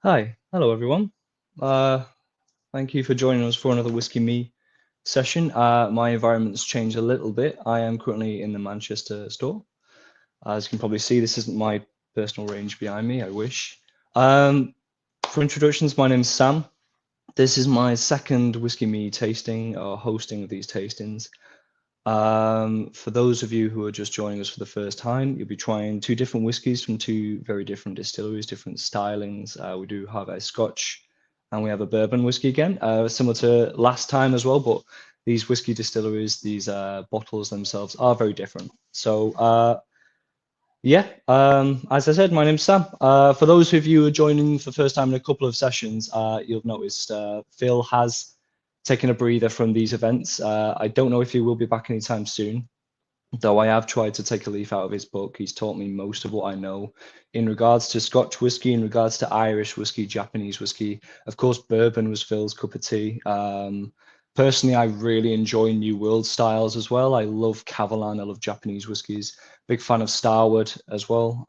Hi, hello everyone. Uh, Thank you for joining us for another Whiskey Me session. My environment's changed a little bit. I am currently in the Manchester store. As you can probably see, this isn't my personal range behind me, I wish. For introductions, my name's Sam. This is my second Whiskey Me tasting or hosting of these tastings. For those of you who are just joining us for the first time, you'll be trying two different whiskies from two very different distilleries, different stylings. We do have a Scotch and we have a bourbon whiskey again, similar to last time as well, but these whiskey distilleries, these bottles themselves are very different. As I said, my name's Sam. For those of you who are joining for the first time in a couple of sessions, you'll notice Phil has taken a breather from these events. I don't know if he will be back anytime soon, though I have tried to take a leaf out of his book. He's taught me most of what I know in regards to Scotch whiskey, in regards to Irish whiskey, Japanese whiskey. Of course, bourbon was Phil's cup of tea. Personally, I really enjoy New World styles as well. I love Kavalan, I love Japanese whiskies. Big fan of Starward as well.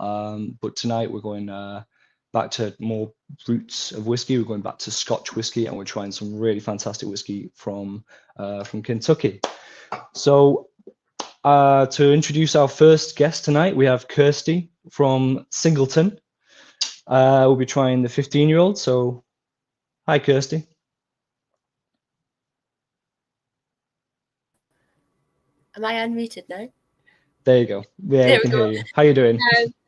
But tonight we're going back to more roots of whiskey. We're going back to Scotch whiskey, and we're trying some really fantastic whiskey from Kentucky. So to introduce our first guest tonight, we have Kirsty from Singleton. We'll be trying the 15-year-old. So, hi, Kirsty. Am I unmuted now? There you go. Yeah, we There we can go. hear you. How you doing?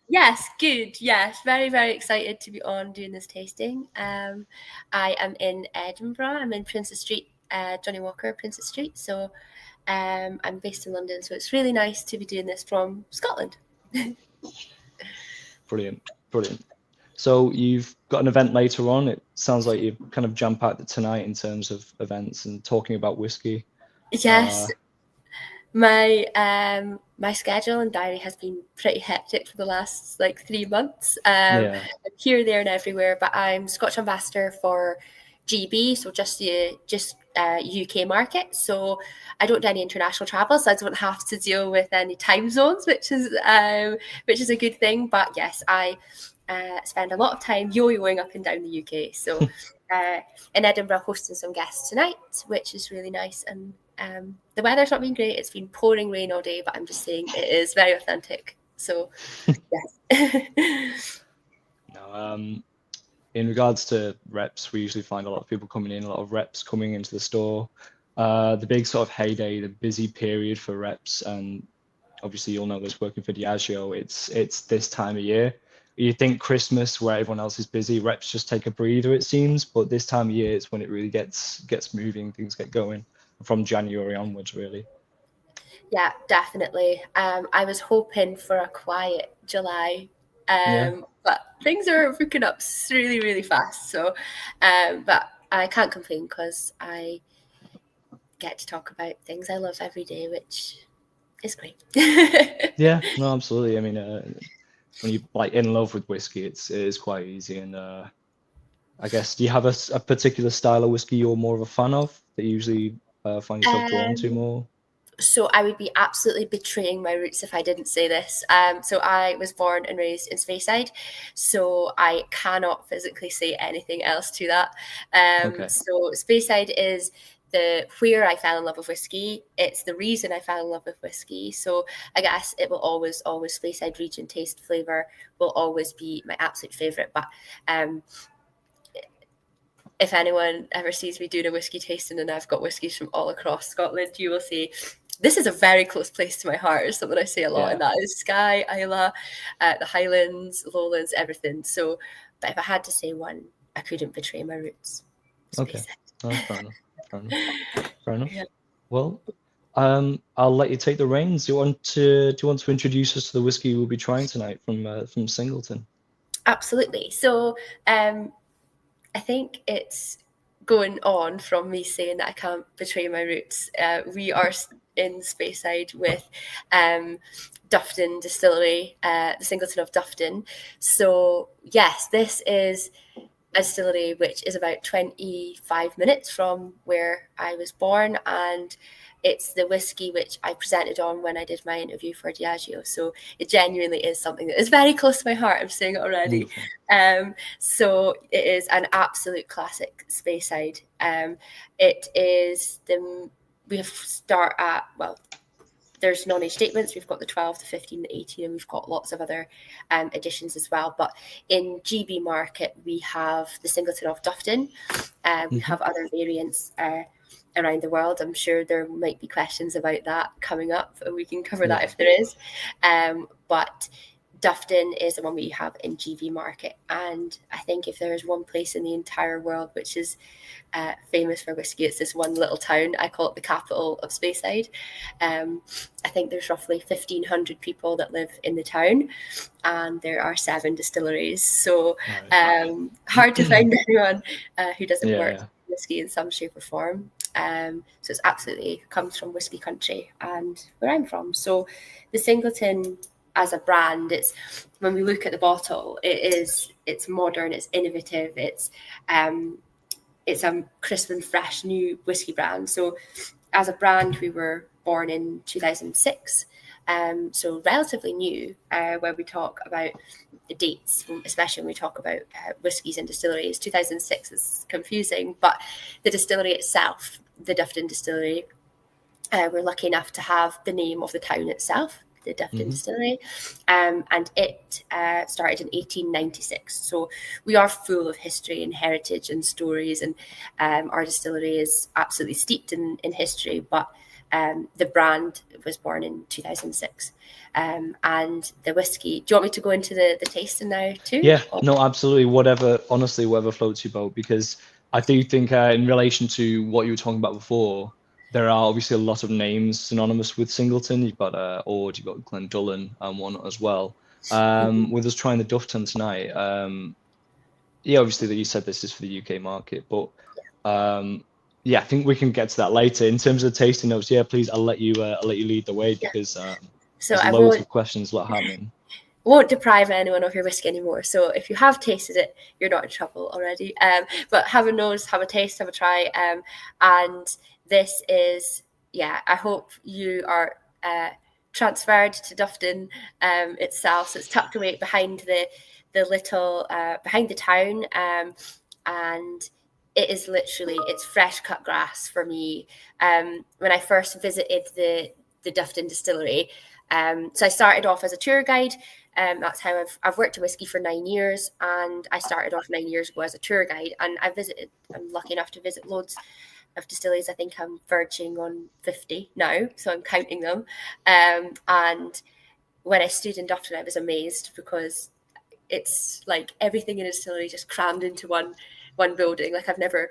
Yes, good. Yes, very, very excited to be on doing this tasting. I am in Edinburgh. I'm in Princess Street, Johnny Walker, Princess Street. So I'm based in London. So it's really nice to be doing this from Scotland. Brilliant, brilliant. So you've got an event later on. It sounds like you're kind of jam-packed tonight in terms of events and talking about whiskey. Yes, my schedule and diary has been pretty hectic for the last 3 months. Yeah, Here, there, and everywhere. But I'm Scotch ambassador for GB, so just the UK market. So I don't do any international travel, so I don't have to deal with any time zones, which is a good thing. But yes, I spend a lot of time yo-yoing up and down the UK. So in Edinburgh, hosting some guests tonight, which is really nice. And the weather's not been great. It's been pouring rain all day, but I'm just saying it is very authentic. So yes. no, in regards to reps, we usually find a lot of people coming in, a lot of reps coming into the store. The big sort of heyday, the busy period for reps, and obviously you'll know this working for Diageo, it's this time of year. You think Christmas, where everyone else is busy, reps just take a breather, it seems, but this time of year it's when it really gets moving, things get going from January onwards, really. Yeah, definitely. I was hoping for a quiet July, Yeah. but things are picking up really, really fast. So, but I can't complain because I get to talk about things I love every day, which is great. Yeah, no, absolutely. I mean, when you like in love with whiskey, it is quite easy. And I guess, do you have a particular style of whiskey you're more of a fan of that you usually find yourself drawn to um, more? so I would be absolutely betraying my roots if I didn't say this. So I was born and raised in Speyside, so I cannot physically say anything else to that. Okay. So Speyside is the where I fell in love with whiskey. It's the reason I fell in love with whiskey. So I guess it will always Speyside region taste flavor will always be my absolute favorite. But um, if anyone ever sees me doing a whiskey tasting and I've got whiskies from all across Scotland, you will see this is a very close place to my heart. It's something I say a lot, Yeah. and that is Skye, Islay, the Highlands, Lowlands, everything. So, but if I had to say one, I couldn't betray my roots. Okay. Space No, fair enough. Fair enough. Fair enough. Yeah. Well, I'll let you take the reins. Do you want to introduce us to the whiskey we'll be trying tonight from Singleton? Absolutely. So, I think it's going on from me saying that I can't betray my roots. We are in Speyside with Dufton Distillery, the Singleton of Dufton. So, yes, this is a distillery which is about 25 minutes from where I was born, and it's the whiskey which I presented on when I did my interview for Diageo. So it genuinely is something that is very close to my heart. I'm saying it already. So it is an absolute classic Speyside. It is we have start at, well, there's non-age statements. We've got the 12, the 15, the 18, and we've got lots of other editions as well. But in GB market, we have the Singleton of Dufton. We have other variants around the world. I'm sure there might be questions about that coming up, and we can cover that if there is. But Dufton is the one we have in GB market. And I think if there is one place in the entire world which is famous for whiskey, it's this one little town. I call it the capital of Speyside. I think there's roughly 1,500 people that live in the town, and there are 7 distilleries. So hard to find anyone who doesn't work in whiskey in some shape or form. So it's absolutely comes from whiskey country and where I'm from. So the Singleton as a brand, it's, when we look at the bottle, it's modern, it's innovative, it's a crisp and fresh new whiskey brand. So as a brand, we were born in 2006, so relatively new. Where we talk about the dates, especially when we talk about whiskies and distilleries, 2006 is confusing, but the distillery itself, the Dufton Distillery, we're lucky enough to have the name of the town itself, the Dufton Distillery, and it started in 1896. So we are full of history and heritage and stories, and our distillery is absolutely steeped in history, but the brand was born in 2006. And the whiskey, do you want me to go into the tasting now too? Yeah, no, absolutely. Whatever floats your boat, because I do think in relation to what you were talking about before, there are obviously a lot of names synonymous with Singleton. You've got Ord, you've got Glendullan and one as well. With us trying the Dufton tonight, obviously that you said this is for the UK market, but I think we can get to that later. In terms of the tasting notes, please, I'll let you lead the way, because so there's loads of questions happening. Won't deprive anyone of your whiskey anymore. So if you have tasted it, you're not in trouble already. But have a nose, have a taste, have a try. And this is, I hope you are transferred to Dufton itself. So it's tucked away behind the little, behind the town. And it is literally, it's fresh cut grass for me. When I first visited the Dufton Distillery, so I started off as a tour guide. That's how I've worked in whiskey for 9 years, and I started off 9 years ago as a tour guide, and I'm lucky enough to visit loads of distilleries. I think I'm verging on 50 now, so I'm counting them. And when I stood in Dufton, I was amazed, because it's like everything in a distillery just crammed into one building. Like I've never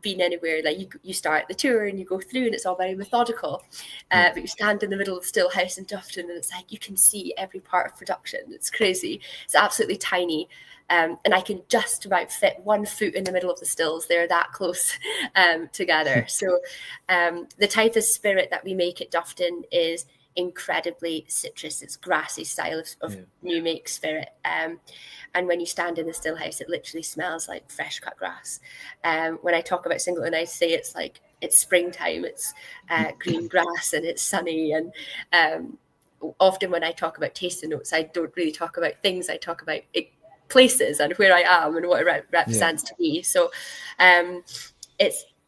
been anywhere, like you start the tour and you go through and it's all very methodical, but you stand in the middle of the still house in Dufton and it's like you can see every part of production. It's crazy. It's absolutely tiny, and I can just about fit 1 foot in the middle of the stills. They're that close together. So the type of spirit that we make at Dufton is incredibly citrus. It's grassy style of new make spirit, and when you stand in the still house, it literally smells like fresh cut grass. When I talk about Singleton, I say it's like it's springtime, it's green grass and it's sunny. And often when I talk about tasting notes, I don't really talk about things. I talk about places and where I am and what it represents to me. So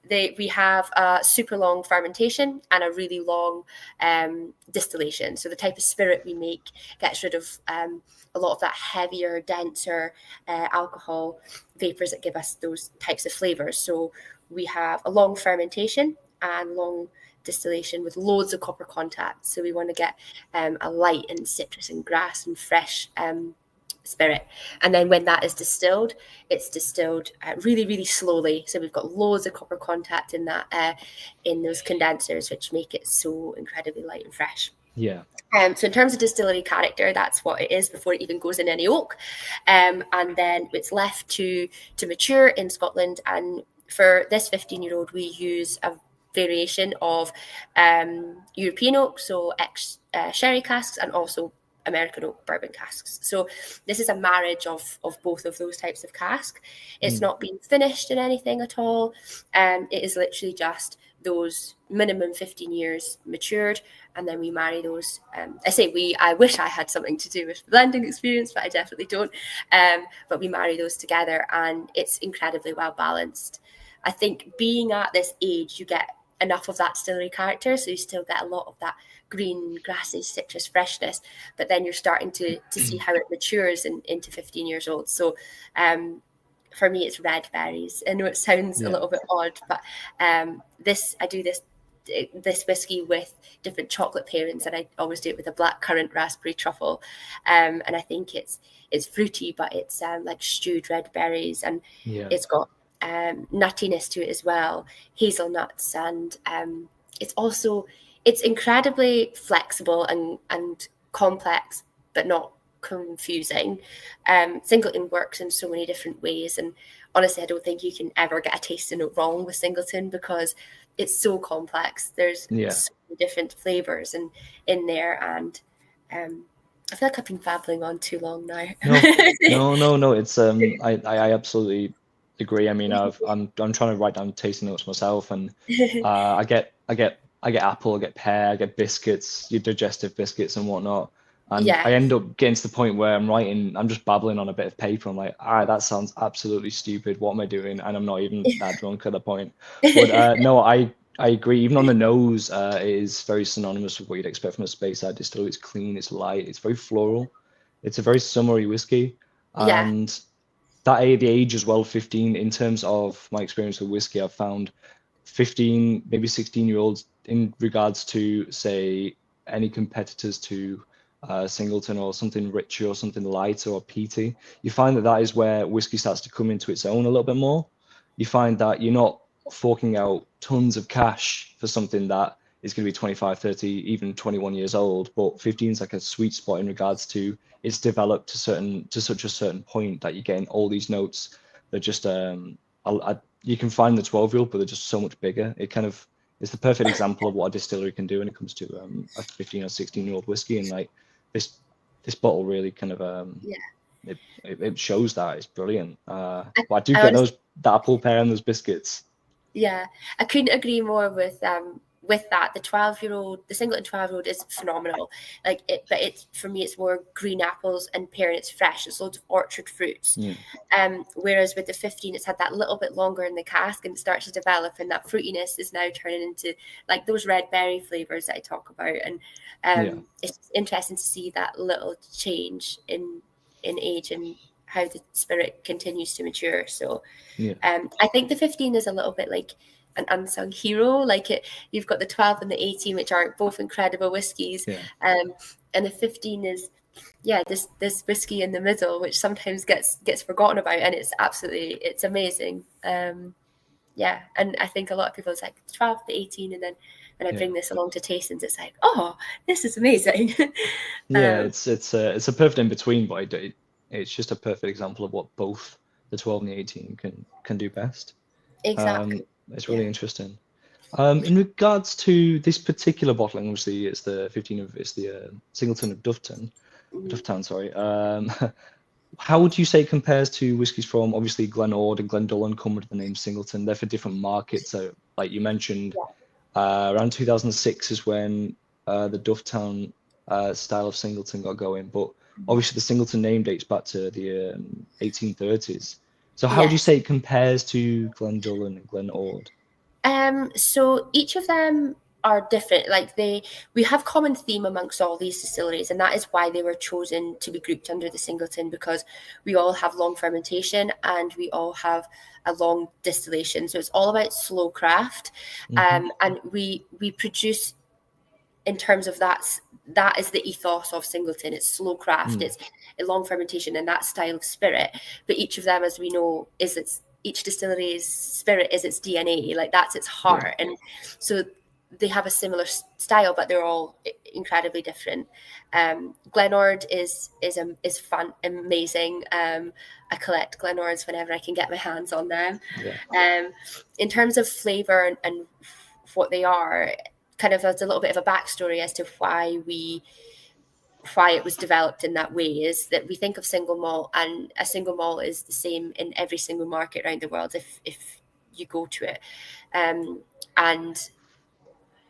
we have a super long fermentation and a really long distillation. So the type of spirit we make gets rid of a lot of that heavier, denser alcohol vapors that give us those types of flavors. So we have a long fermentation and long distillation with loads of copper contact. So we want to get a light and citrus and grass and fresh spirit. And then when that is distilled, it's distilled really, really slowly. So we've got loads of copper contact in that, in those condensers, which make it so incredibly light and fresh. Yeah. So in terms of distillery character, that's what it is before it even goes in any oak. And then it's left to mature in Scotland. And for this 15-year-old, we use a variation of European oak, so sherry casks, and also American oak bourbon casks. So this is a marriage of both of those types of cask. It's not been finished in anything at all. It is literally just those minimum 15 years matured, and then we marry those. I wish I had something to do with blending experience, but I definitely don't. But we marry those together, and it's incredibly well balanced. I think being at this age, you get enough of that distillery character, so you still get a lot of that green, grassy, citrus freshness, but then you're starting to see how it matures into 15 years old. So for me, it's red berries. I know it sounds a little bit odd, but I do this whiskey with different chocolate pairings, and I always do it with a blackcurrant raspberry truffle, and I think it's fruity, but it's like stewed red berries, and it's got nuttiness to it as well, hazelnuts, and it's incredibly flexible and complex, but not confusing. Singleton works in so many different ways, and honestly, I don't think you can ever get a tasting note wrong with Singleton because it's so complex. There's so many different flavors in there, and I feel like I've been babbling on too long now. No. It's I absolutely agree. I mean, I'm trying to write down tasting notes myself, and I get apple, I get pear, I get biscuits, your digestive biscuits and whatnot. And I end up getting to the point where I'm just babbling on a bit of paper. I'm like, all right, that sounds absolutely stupid. What am I doing? And I'm not even that drunk at the point. But no, I agree. Even on the nose, it is very synonymous with what you'd expect from a Speyside distillery. It's clean, it's light, it's very floral. It's a very summery whiskey. And the age as well, 15, in terms of my experience with whiskey, I've found 15, maybe 16-year-olds in regards to, say, any competitors to Singleton or something richer or something lighter or peaty, you find that is where whiskey starts to come into its own a little bit more. You find that you're not forking out tons of cash for something that is going to be 25, 30, even 21 years old, but 15 is like a sweet spot in regards to it's developed to such a certain point that you're getting all these notes that just you can find the 12-year-old, but they're just so much bigger. It's the perfect example of what a distillery can do when it comes to a 15 or 16-year-old whiskey, and like this bottle really kind of it shows that. It's brilliant. But I do get that apple pear and those biscuits. Yeah, I couldn't agree more with that. The Singleton 12-year-old is phenomenal. But for me, it's more green apples and pear, and it's fresh. It's loads of orchard fruits. Whereas with the 15, it's had that little bit longer in the cask, and it starts to develop, and that fruitiness is now turning into like those red berry flavors that I talk about. And it's interesting to see that little change in age and how the spirit continues to mature. So I think the 15 is a little bit like an unsung hero. Like you've got the 12 and the 18, which are both incredible whiskies, and the 15 is this whiskey in the middle, which sometimes gets forgotten about, and it's amazing. And I think a lot of people, it's like 12 to 18, and then when I bring this along to tastings, it's like, oh, this is amazing. It's a perfect in between, but it's just a perfect example of what both the 12 and the 18 can do best. Exactly. It's really interesting. In regards to this particular bottling, obviously it's the 15 of it's the Singleton of Dufftown, sorry. How would you say it compares to whiskies from obviously Glen Ord and Glendullan come under the name Singleton? They're for different markets. So like you mentioned, around 2006 is when the Dufftown style of Singleton got going, but obviously the Singleton name dates back to the 1830s. So how do you say it compares to Glendullan and Glen Ord? So each of them are different. Like we have common theme amongst all these distilleries, and that is why they were chosen to be grouped under the Singleton, because we all have long fermentation and we all have a long distillation. So it's all about slow craft, and we produce in terms of that is the ethos of Singleton. It's slow craft, it's a long fermentation, and that style of spirit. But each of them, as we know, each distillery's spirit is its DNA, like that's its heart. And so they have a similar style, but they're all incredibly different. Glenord is fun, amazing. I collect Glenords whenever I can get my hands on them. In terms of flavor and what they are, kind of as a little bit of a backstory as to why we why it was developed in that way is that we think of single malt, and a single malt is the same in every single market around the world if you go to it. And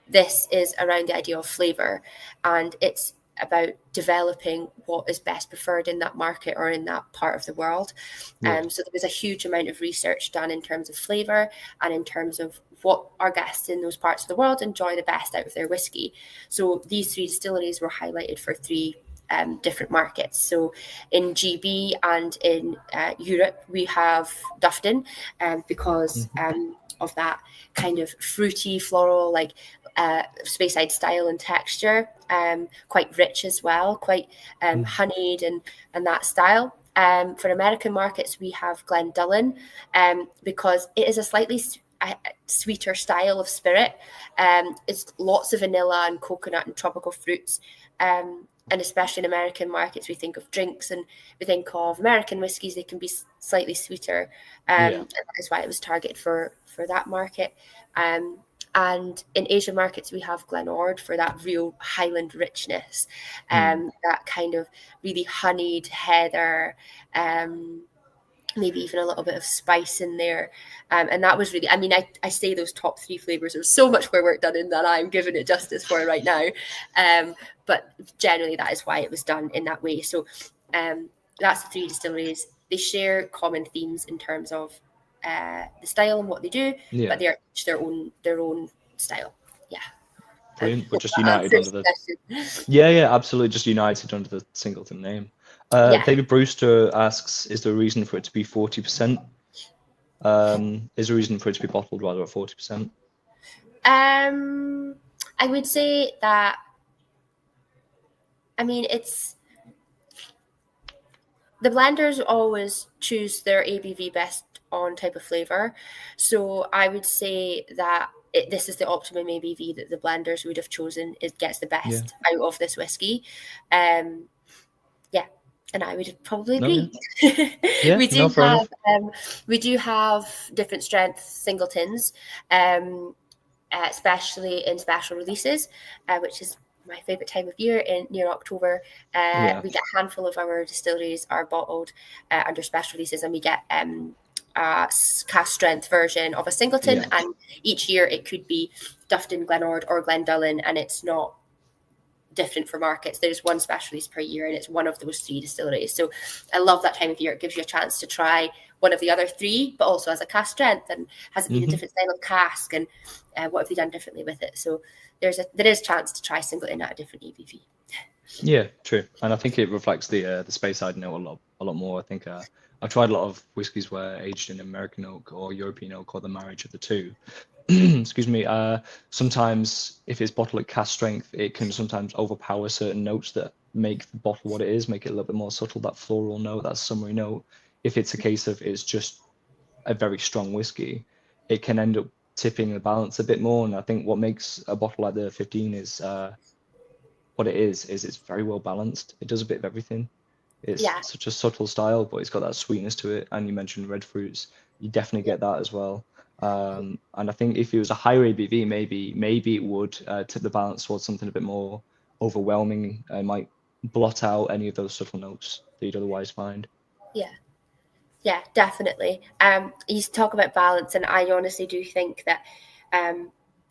this is around the idea of flavour, and it's about developing what is best preferred in that market or in that part of the world. Yeah. So there was a huge amount of research done in terms of flavour and in terms of what our guests in those parts of the world enjoy the best out of their whiskey. So these 3 distilleries were highlighted for 3 different markets. So in GB and in Europe, we have Dufton, because of that kind of fruity, floral, like Speyside style and texture, quite rich as well, quite honeyed and that style. For American markets, we have Glendullan, because it is a slightly sweeter style of spirit. It's lots of vanilla and coconut and tropical fruits. And especially in American markets, we think of drinks and we think of American whiskies. They can be slightly sweeter. And that is why it was targeted for that market. And in Asian markets, we have Glenord for that real Highland richness, that kind of really honeyed heather, maybe even a little bit of spice in there. And that was really, I mean, I say those top 3 flavors. There's so much more work done in that I'm giving it justice for right now. But generally, that is why it was done in that way. So that's the 3 distilleries. They share common themes in terms of the style and what they do, but they're each their own style. Yeah. Brilliant. But just united under the absolutely, just united under the Singleton name. David Brewster asks, is there a reason for it to be 40%? Is there a reason for it to be bottled rather at 40%? I would say that, I mean, it's the blenders always choose their ABV best on type of flavor. So I would say that this is the optimum ABV that the blenders would have chosen. It gets the best out of this whiskey. And I would probably agree. We do have different strength singletons, especially in special releases, which is my favorite time of year near October. We get a handful of our distilleries are bottled under special releases, and we get a cask strength version of a singleton, and each year it could be Dufton, Glenord or Glendullan, and it's not different for markets. There's one special release per year, and it's one of those 3 distilleries. So I love that time of year. It gives you a chance to try one of the other 3, but also as a cask strength, and has it been a different style of cask, and what have they done differently with it? So there is a chance to try Singleton at a different ABV. Yeah, true. And I think it reflects the Speyside note a lot more. I think I've tried a lot of whiskies where aged in American oak or European oak, or the marriage of the 2. Excuse me. Sometimes if it's bottled at cask strength, it can sometimes overpower certain notes that make the bottle what it is, make it a little bit more subtle, that floral note, that summery note. If it's a case of it's just a very strong whiskey, it can end up tipping the balance a bit more. And I think what makes a bottle like the 15 is what it is it's very well balanced. It does a bit of everything. It's such a subtle style, but it's got that sweetness to it. And you mentioned red fruits, you definitely get that as well. And I think if it was a higher ABV, maybe it would tip the balance towards something a bit more overwhelming. It might blot out any of those subtle notes that you'd otherwise find. Yeah, definitely. You talk about balance, and I honestly do think that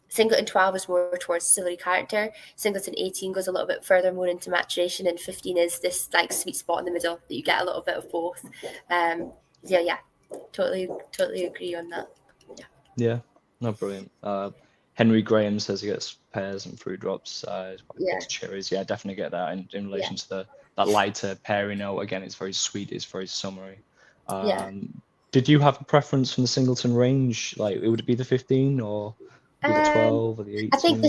Singleton 12 is more towards distillery character. Singleton 18 goes a little bit further, more into maturation, and 15 is this like sweet spot in the middle that you get a little bit of both. Totally agree on that. Yeah, no, brilliant. Henry Graham says he gets pears and fruit drops. Cherries. Yeah, definitely get that in relation to that lighter peary note. Again, it's very sweet. It's very summery. Did you have a preference from the Singleton range? Like, would it be the 15 or the 12 or the 18? I think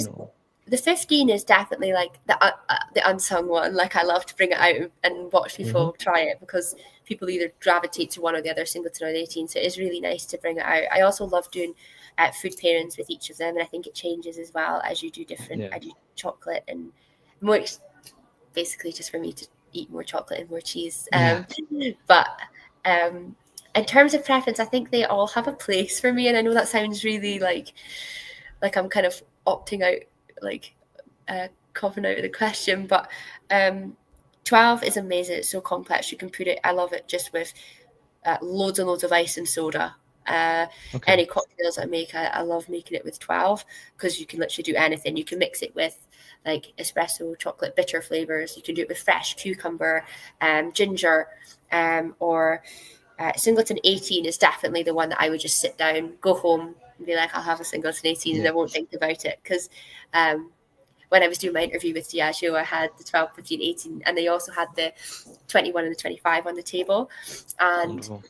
the 15 is definitely like the unsung one. Like, I love to bring it out and watch people try it, because people either gravitate to one or the other, Singleton or the 18. So it is really nice to bring it out. I also love doing food pairings with each of them, and I think it changes as well as you do different. I do chocolate and more, basically just for me to eat more chocolate and more cheese. But in terms of preference, I think they all have a place for me. And I know that sounds really like I'm kind of opting out, like coughing out of the question, but 12 is amazing. It's so complex. You can put it, I love it just with loads and loads of ice and soda. Any cocktails I make, I love making it with 12 because you can literally do anything. You can mix it with like espresso, chocolate, bitter flavors. You can do it with fresh cucumber, ginger, or Singleton 18 is definitely the one that I would just sit down, go home, and be like, I'll have a Singleton 18 and I won't think about it. Because when I was doing my interview with Diageo, I had the 12, 15, 18, and they also had the 21 and the 25 on the table. And wonderful.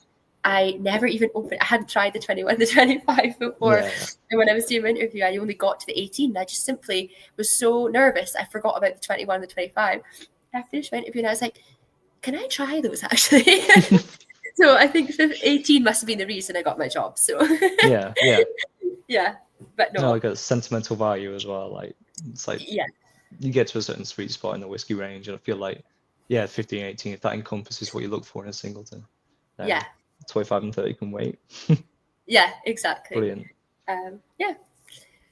I never even opened, I hadn't tried the 21, the 25 before. Yeah. And when I was doing my interview, I only got to the 18. I just simply was so nervous. I forgot about the 21 and the 25. And I finished my interview and I was like, can I try those actually? So I think 18 must have been the reason I got my job. So yeah. But no, like a sentimental value as well. Like it's like you get to a certain sweet spot in the whiskey range, and I feel like 15, 18, if that encompasses what you look for in a Singleton, 25 and 30 can wait. Yeah, exactly. Brilliant. Yeah.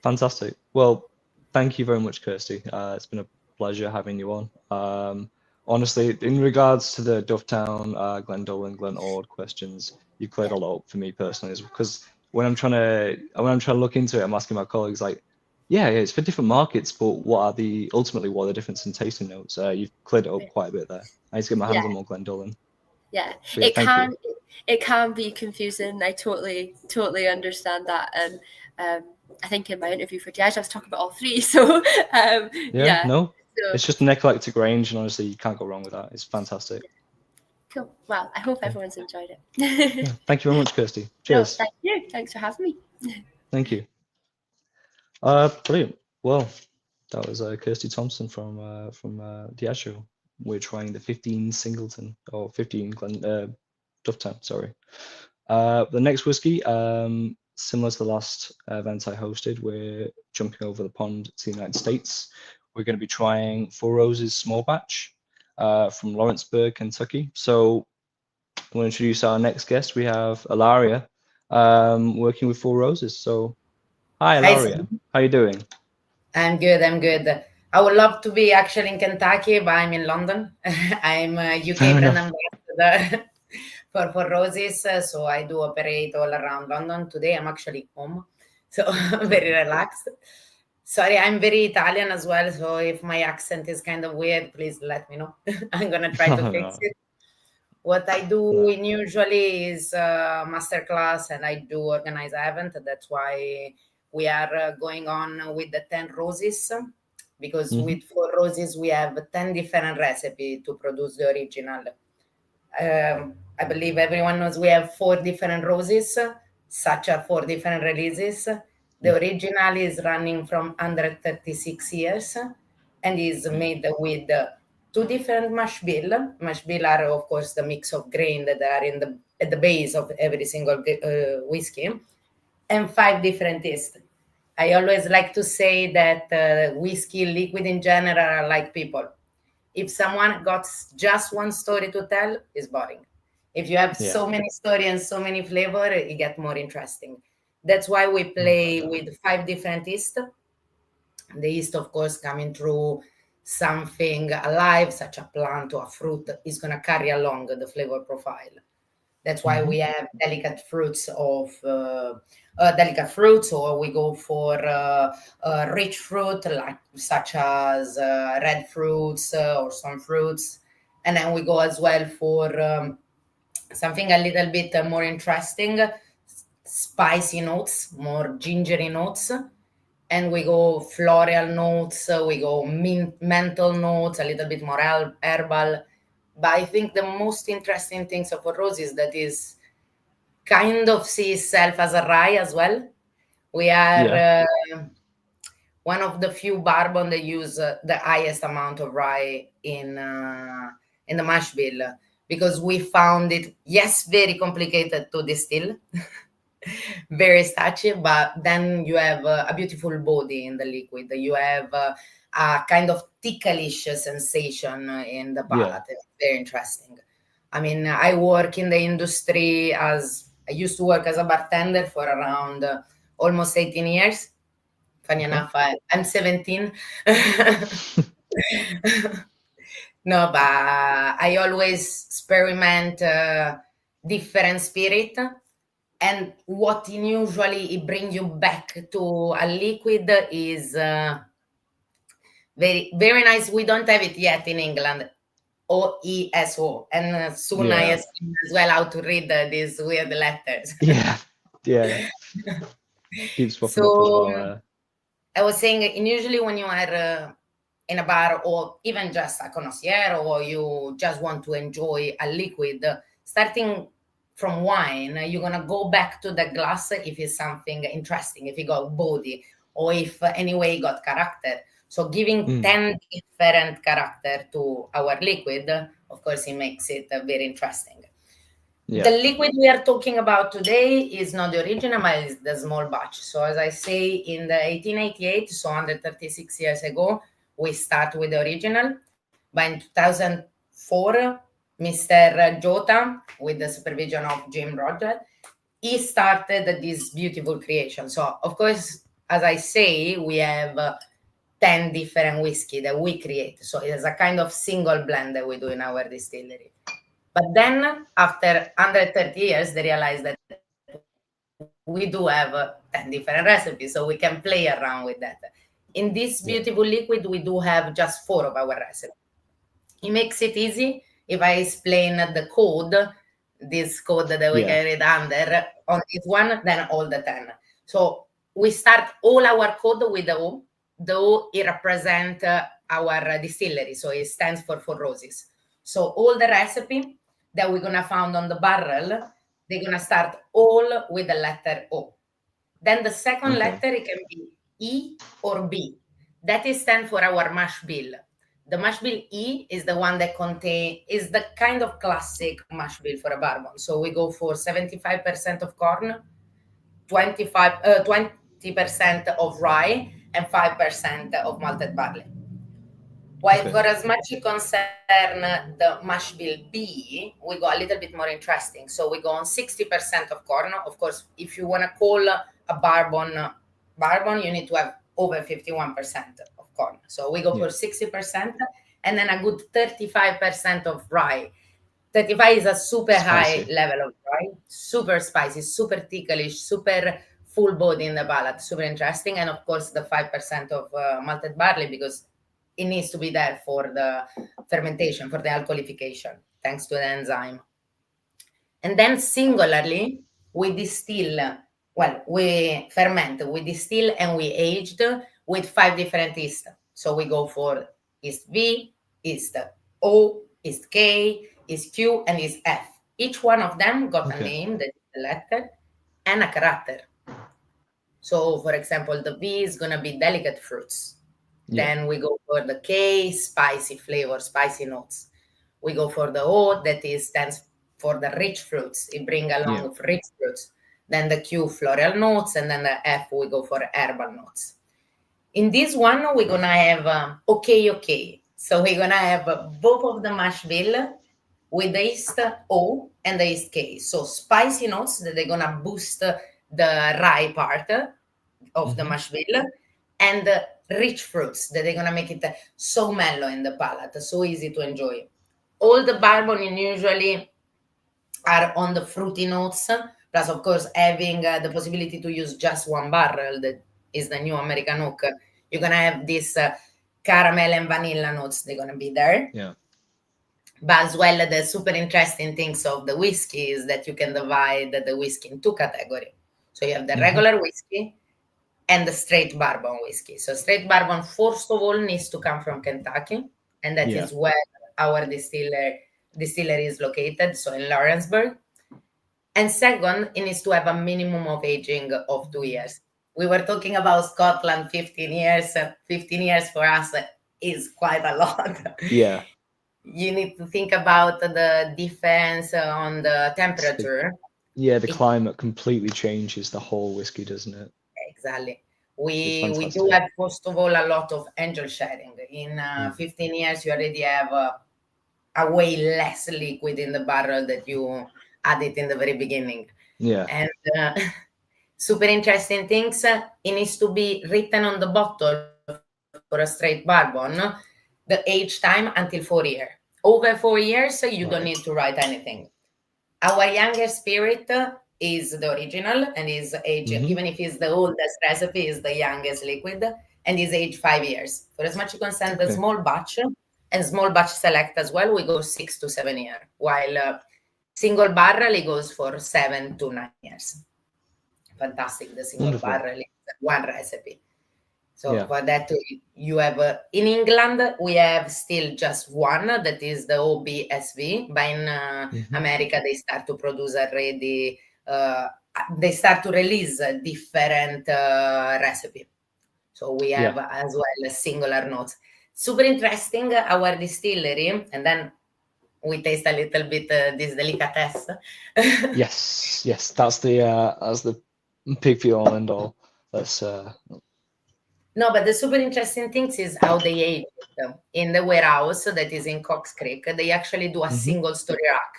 Fantastic. Well, thank you very much, Kirsty. It's been a pleasure having you on. Honestly, in regards to the Dufftown, Glendolin, Glenord questions, you cleared a lot up for me personally, because when I'm trying to look into it, I'm asking my colleagues like, it's for different markets, but what are the difference in tasting notes? You've cleared it up quite a bit there. I need to get my hands on more Glendolin. Yeah, it can be confusing. I totally understand that, and I think in my interview for Diageo, I was talking about all three. So no. So, it's just an eclectic range, and honestly, you can't go wrong with that. It's fantastic. Cool. Well, I hope everyone's enjoyed it. Thank you very much, Kirsty. Cheers. No, thank you. Thanks for having me. Thank you. Brilliant. Well, that was Kirsty Thompson from Diageo. We're trying the 15 Singleton or 15 Dufftown. Sorry. The next whiskey, similar to the last event I hosted, we're jumping over the pond to the United States. We're going to be trying Four Roses small batch from Lawrenceburg, Kentucky. So I'm going to introduce our next guest. We have Ilaria working with Four Roses. So hi, Ilaria. How are you doing? I'm good. I would love to be actually in Kentucky, but I'm in London. I'm a UK brand ambassador for Four Roses. So I do operate all around London. Today I'm actually home. So I'm very relaxed. Sorry, I'm very Italian as well, so if my accent is kind of weird, please let me know. I'm going to try to fix it. What I do usually is masterclass, and I do organize an event. That's why we are going on with the 10 roses, because with 4 roses, we have 10 different recipes to produce the original. I believe everyone knows we have 4 different roses, such are 4 different releases. The original is running from 136 years and is made with 2 different mash bill. Mash bill are, of course, the mix of grain that are at the base of every single whiskey, and 5 different yeasts. I always like to say that whiskey, liquid in general, are like people. If someone got just one story to tell, it's boring. If you have so many stories and so many flavor, it gets more interesting. That's why we play with 5 different yeast. The yeast, of course, coming through something alive, such a plant or a fruit, is going to carry along the flavor profile. That's why we have delicate fruits, or we go for rich fruit, such as red fruits or some fruits. And then we go as well for something a little bit more interesting, spicy notes, more gingery notes, and we go floral notes, we go menthol notes, a little bit more herbal. But I think the most interesting things of Four Roses that is kind of see itself as a rye as well. We are one of the few bourbon that use the highest amount of rye in the mash bill, because we found it, very complicated to distill, very starchy, but then you have a beautiful body in the liquid. You have a kind of ticklish sensation in the palate. It's very interesting. I mean, I work in the industry I used to work as a bartender for around almost 18 years. Funny enough, I'm 17. No, but I always experiment different spirit, and what usually it brings you back to a liquid is very very nice. We don't have it yet in England. OESO, and soon I Yeah. explain as well how to read these weird letters. Yeah. Keeps popping up as well. I was saying, usually when you are in a bar or even just a connoisseur, or you just want to enjoy a liquid, starting from wine, you're gonna go back to the glass if it's something interesting, if it got body, or if anyway got character. So giving 10 different character to our liquid, of course, it makes it very interesting. Yeah. The liquid we are talking about today is not the original, but it's the small batch. So as I say, in the 1888, so 136 years ago, we start with the original. But in 2004, Mr. Jota, with the supervision of Jim Roger, he started this beautiful creation. So of course, as I say, we have 10 different whiskey that we create. So it's a kind of single blend that we do in our distillery. But then, after 130 years, they realized that we do have 10 different recipes, so we can play around with that. In this beautiful liquid, we do have just 4 of our recipes. It makes it easy if I explain the code, this code that we can read under on this one, then all the 10. So we start all our code with the O. The O, it represents our distillery, so it stands for Four Roses. So all the recipe that we're gonna find on the barrel, they're gonna start all with the letter O. Then the second letter, it can be E or B. That is stand for our mash bill. The mash bill E is the one that is the kind of classic mash bill for a bourbon. So we go for 75% of corn, 20% of rye, and 5% of malted barley. While for as much as concern the mash bill B, we go a little bit more interesting. So we go on 60% of corn. Of course, if you want to call a bourbon, you need to have over 51% of corn. So we go for 60%, and then a good 35% of rye. 35 is a super high level of rye, super spicy, super ticklish, super full body in the palate, super interesting. And of course, the 5% of malted barley, because it needs to be there for the fermentation, for the alcoholification, thanks to the enzyme. And then singularly, we distill, we ferment, we distill, and we aged with 5 different yeast. So we go for yeast V, yeast O, yeast K, yeast Q, and yeast F. Each one of them got a name, that is the letter, and a character. So, for example, the V is going to be delicate fruits. Then we go for the K, spicy flavor, spicy notes. We go for the O, that stands for the rich fruits. It brings along rich fruits. Then the Q, floral notes, and then the F, we go for herbal notes. In this one, we're going to have okay. So we're going to have both of the mash bill with the yeast O and the yeast K. So spicy notes that they're going to boost the rye part of the mash bill, and rich fruits that they're going to make it so mellow in the palate, so easy to enjoy. All the bourbon usually are on the fruity notes, plus, of course, having the possibility to use just one barrel, that is the new American oak. You're going to have this caramel and vanilla notes, they're going to be there. But as well, the super interesting things of the whiskey is that you can divide the whiskey in 2 categories. So you have the regular whiskey and the straight bourbon whiskey. So straight bourbon, first of all, needs to come from Kentucky, and that is where our distillery is located, so in Lawrenceburg. And second, it needs to have a minimum of aging of 2 years. We were talking about Scotland, 15 years. 15 years for us is quite a lot. Yeah. You need to think about the difference on the temperature. The climate completely changes the whole whiskey, doesn't it? Exactly. We do have, first of all, a lot of angel sharing. In 15 years, you already have a way less liquid in the barrel that you added in the very beginning. And super interesting things. It needs to be written on the bottle for a straight bourbon the age time until 4 years. Over 4 years, you don't need to write anything. Our youngest spirit is the original and is age, even if it's the oldest recipe, is the youngest liquid and is age 5 years. For as much you can send the small batch and small batch select as well, we go 6 to 7 years, while single barrel, it goes for 7 to 9 years. Fantastic, the single barrel is one recipe. So for that, you have, in England, we have still just one, that is the OBSV, but in America, they start to produce already, they start to release a different recipe. So we have as well a singular notes. Super interesting, our distillery, and then we taste a little bit this delicatessen. yes, that's the pig for all and all. That's No, but the super interesting things is how they age it. In the warehouse that is in Cox Creek, they actually do a single story rack.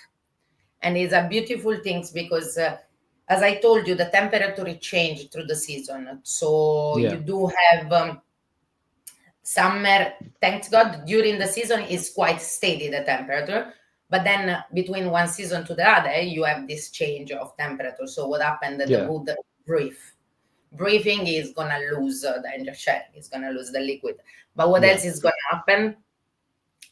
And it's a beautiful thing because, as I told you, the temperature change through the season. So you do have summer, thanks God, during the season is quite steady, the temperature. But then between one season to the other, you have this change of temperature. So what happened? The wood breathing is gonna lose the engine shell, it's gonna lose the liquid. But what else is gonna happen?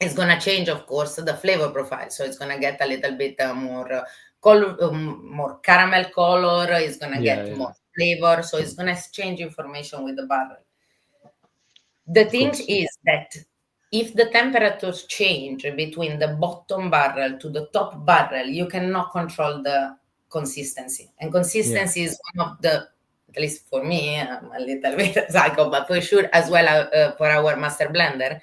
It's gonna change, of course, the flavor profile. So it's gonna get a little bit more color, more caramel color. It's gonna get more flavor. So it's gonna exchange information with the barrel. The thing is that if the temperatures change between the bottom barrel to the top barrel, you cannot control the consistency. And consistency is one of the, at least for me, I'm a little bit psycho, but for sure as well for our master blender.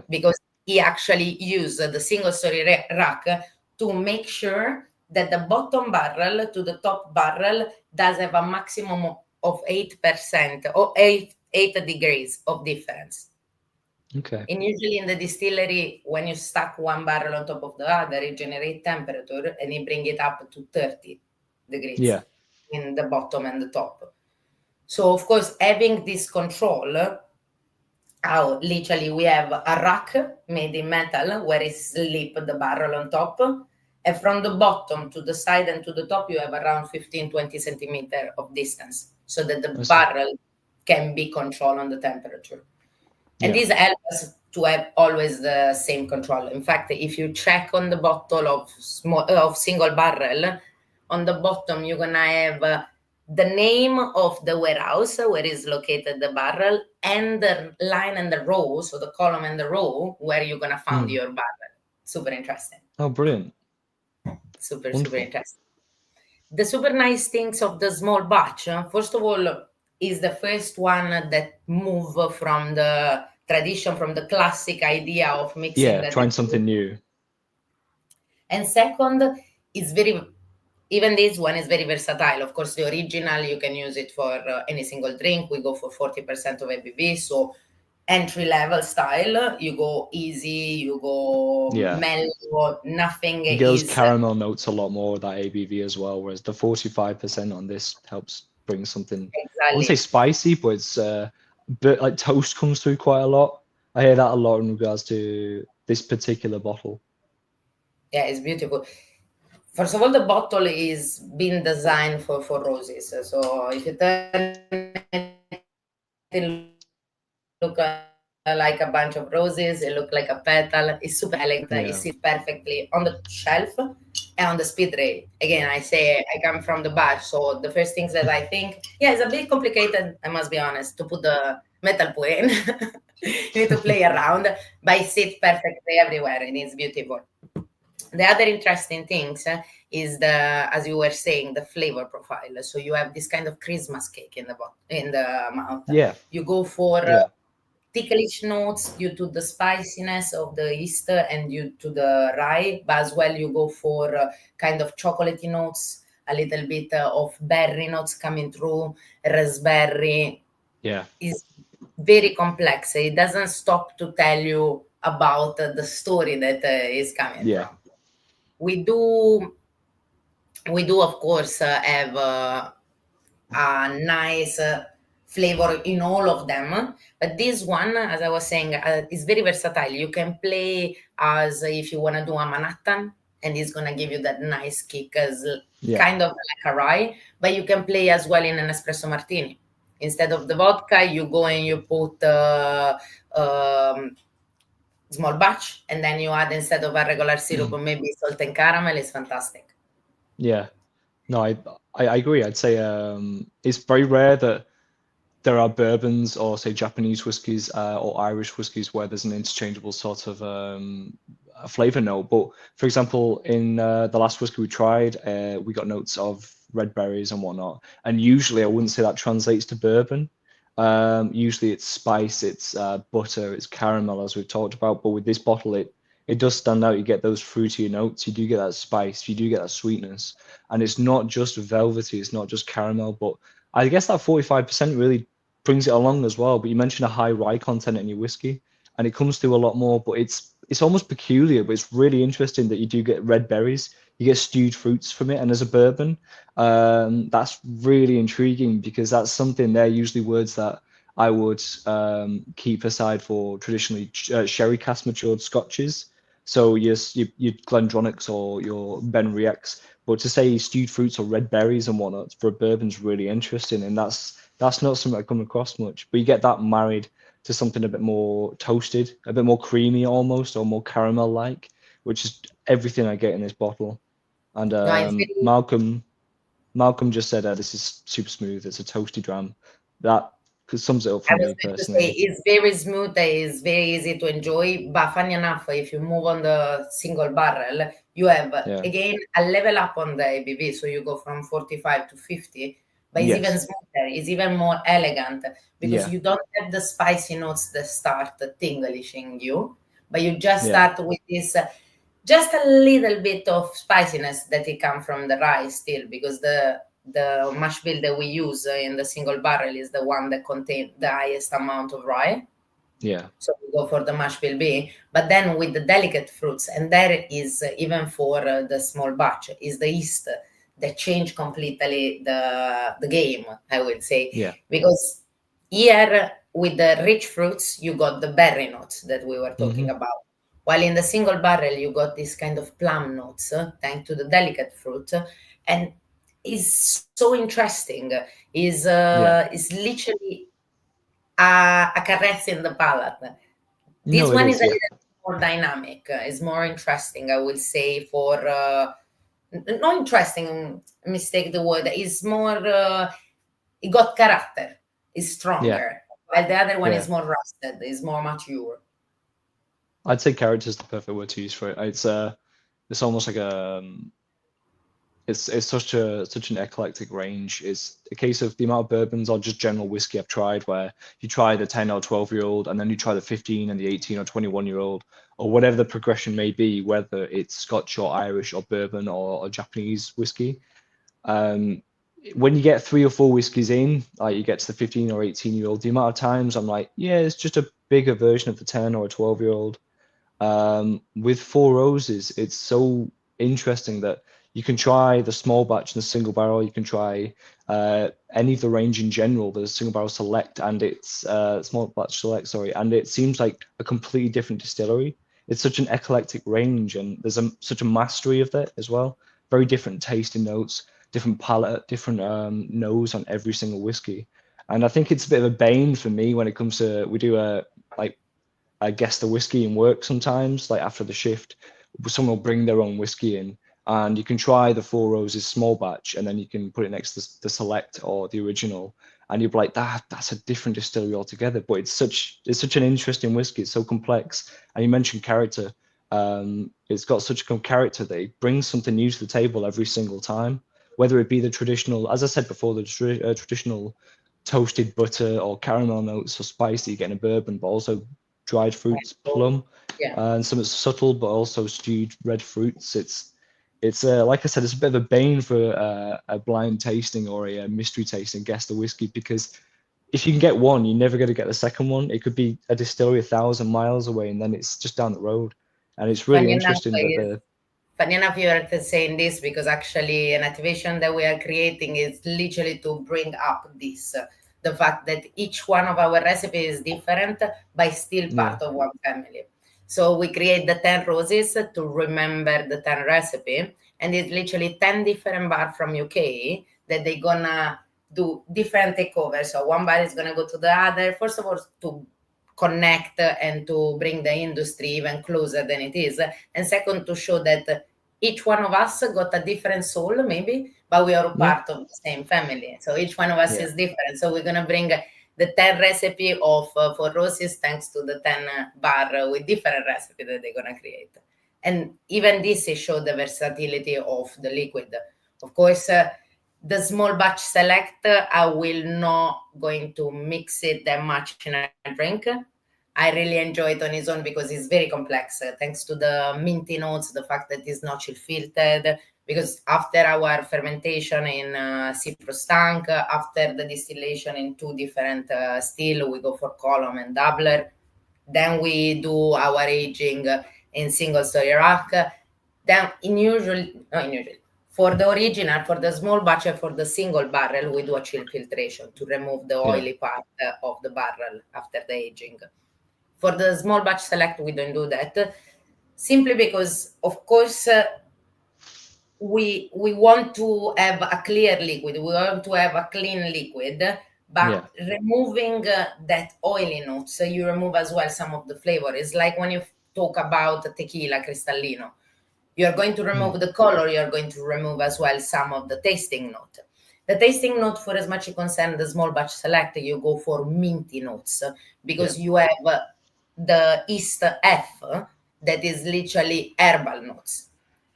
Because he actually used the single story rack to make sure that the bottom barrel to the top barrel does have a maximum of 8% or 8 degrees of difference. And usually in the distillery, when you stack one barrel on top of the other, it generates temperature and it brings it up to 30 degrees in the bottom and the top. So of course, having this control, literally we have a rack made in metal where it slip the barrel on top, and from the bottom to the side and to the top, you have around 15-20 centimeter of distance so that the barrel can be controlled on the temperature. And this helps us to have always the same control. In fact, if you check on the bottle of single barrel, on the bottom, you're going to have the name of the warehouse where is located the barrel and the line and the row, so the column and the row where you're going to find your barrel. Super interesting. Oh, brilliant. Super interesting. The super nice things of the small batch, first of all, is the first one that move from the tradition, from the classic idea of mixing. Trying something new. And second, is even this one is very versatile. Of course, the original, you can use it for any single drink. We go for 40% of ABV. So entry-level style, you go easy, you go mellow, nothing. It goes caramel notes a lot more with that ABV as well, whereas the 45% on this helps bring something, I wouldn't say spicy, but it's a bit like toast comes through quite a lot. I hear that a lot in regards to this particular bottle. Yeah, it's beautiful. First of all, the bottle is being designed for roses. So if you turn it, look like a bunch of roses, it look like a petal. It's super elegant. It sits perfectly on the shelf and on the speed rail. Again, I say I come from the batch, so the first things that I think, it's a bit complicated, I must be honest, to put the metal point in. You need to play around, but it sits perfectly everywhere and it's beautiful. The other interesting things is as you were saying, the flavor profile. So you have this kind of Christmas cake in the mouth. You go for ticklish notes due to the spiciness of the yeast and due to the rye, but as well you go for kind of chocolatey notes, a little bit of berry notes coming through, raspberry. It's very complex. It doesn't stop to tell you about the story that is coming from. We do, of course, have a nice flavor in all of them. But this one, as I was saying, is very versatile. You can play as if you want to do a Manhattan, and it's going to give you that nice kick as kind of like a rye, but you can play as well in an espresso martini. Instead of the vodka, you go and you put small batch, and then you add, instead of a regular syrup, maybe salt and caramel. Is fantastic. Yeah, no, I agree. I'd say it's very rare that there are bourbons or say Japanese whiskies or Irish whiskies where there's an interchangeable sort of a flavor note. But for example, in the last whiskey we tried, we got notes of red berries and whatnot. And usually I wouldn't say that translates to bourbon. Usually it's spice, it's butter, it's caramel, as we've talked about. But with this bottle, it does stand out. You get those fruity notes, you do get that spice, you do get that sweetness. And it's not just velvety, it's not just caramel, but I guess that 45% really brings it along as well. But you mentioned a high rye content in your whiskey, and it comes through a lot more, but it's almost peculiar, but it's really interesting that you do get red berries, you get stewed fruits from it, and as a bourbon, that's really intriguing because that's something, they're usually words that I would keep aside for traditionally sherry cask matured scotches. So your Glendronachs or your Benriachs, but to say stewed fruits or red berries and whatnot for a bourbon's really interesting, and that's not something I come across much. But you get that married to something a bit more toasted, a bit more creamy almost, or more caramel-like, which is everything I get in this bottle. And Malcolm just said this is super smooth. It's a toasty dram. That sums it up for me personally. It's very smooth. It's very easy to enjoy. But funny enough, if you move on the single barrel, you have again a level up on the ABV. So you go from 45 to 50. But it's even smoother, it's even more elegant because you don't have the spicy notes that start tinglishing you, but you just start with this, just a little bit of spiciness that it comes from the rye still, because the mash bill that we use in the single barrel is the one that contains the highest amount of rye. Yeah. So we go for the mash bill B, but then with the delicate fruits, and there is even for the small batch, is the yeast that change completely the game, I would say. Yeah. Because here with the rich fruits, you got the berry notes that we were talking about. While in the single barrel, you got this kind of plum notes, thanks to the delicate fruit. And it's so interesting. Is literally a caress in the palate. This one is a little more dynamic. It's more interesting, I will say, for... not interesting, mistake the word, is more it got character, is stronger, while the other one is more rusted, is more mature. I'd say character is the perfect word to use for it. It's almost like it's such an eclectic range. It's a case of the amount of bourbons or just general whiskey I've tried, where you try the 10 or 12-year-old and then you try the 15 and the 18 or 21-year-old, or whatever the progression may be, whether it's Scotch or Irish or bourbon or Japanese whiskey. When you get 3 or 4 whiskeys in, like you get to the 15 or 18-year-old, the amount of times I'm like, it's just a bigger version of the 10 or a 12-year-old. With Four Roses, it's so interesting that you can try the small batch and the single barrel. You can try any of the range in general, the single barrel select and it's small batch select, sorry, and it seems like a completely different distillery. It's such an eclectic range, and there's such a mastery of that as well. Very different tasting notes, different palate, different nose on every single whiskey. And I think it's a bit of a bane for me when it comes to, we do I guess the whiskey in work sometimes, like after the shift, someone will bring their own whiskey in, and you can try the Four Roses small batch, and then you can put it next to the select or the original, and you'll be like, that's a different distillery altogether. But it's such an interesting whiskey. It's so complex. And you mentioned character. It's got such a character that it brings something new to the table every single time, whether it be the traditional, as I said before, the traditional toasted butter or caramel notes or spice that you get in a bourbon, but also dried fruits, plum, and some subtle but also stewed red fruits. It's like I said, it's a bit of a bane for a blind tasting or a mystery tasting, guess the whiskey, because if you can get one, you're never going to get the second one. It could be a distillery 1,000 miles away, and then it's just down the road. And it's really interesting that funny enough, you are saying this because actually an activation that we are creating is literally to bring up this. the fact that each one of our recipes is different, but still part of one family. So we create the 10 roses to remember the 10 recipe. And it's literally 10 different bars from UK that they're gonna do different takeovers. So one bar is gonna go to the other. First of all, to connect and to bring the industry even closer than it is. And second, to show that each one of us got a different soul, maybe, but we are part of the same family. So each one of us is different. So we're gonna bring the 10 recipe of Four Roses thanks to the 10 bar with different recipe that they're gonna create. And even this is show the versatility of the liquid. Of course, the small batch select, I will not going to mix it that much in a drink. I really enjoy it on its own because it's very complex, thanks to the minty notes, the fact that it's not chill filtered, because after our fermentation in citrus tank, after the distillation in 2 different still, we go for column and doubler. Then we do our aging in single story rack. Then for the original, for the small batch, for the single barrel, we do a chill filtration to remove the oily part of the barrel after the aging. For the small batch select, we don't do that, simply because, of course, we want to have a clear liquid. We want to have a clean liquid, but removing that oily note, so you remove as well some of the flavor. It's like when you talk about tequila Cristalino. You're going to remove the color, you're going to remove as well some of the tasting note. The tasting note, for as much as concern the small batch select, you go for minty notes, because you have the East F that is literally herbal notes.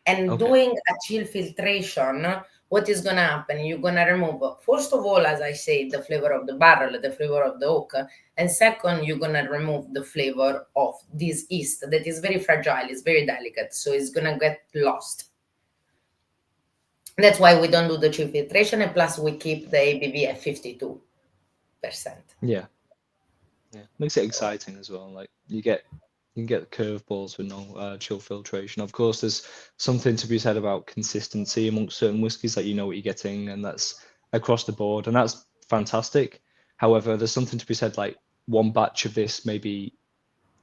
And doing a chill filtration, what is going to happen? You're going to remove, first of all, as I say, the flavor of the barrel, the flavor of the oak. And second, you're going to remove the flavor of this yeast that is very fragile, it's very delicate. So it's going to get lost. That's why we don't do the chill filtration. And plus, we keep the ABV at 52%. Yeah. Makes it exciting as well. Like you can get curveballs with no chill filtration. Of course, there's something to be said about consistency amongst certain whiskies, that you know what you're getting, and that's across the board, and that's fantastic. However, there's something to be said, like one batch of this may be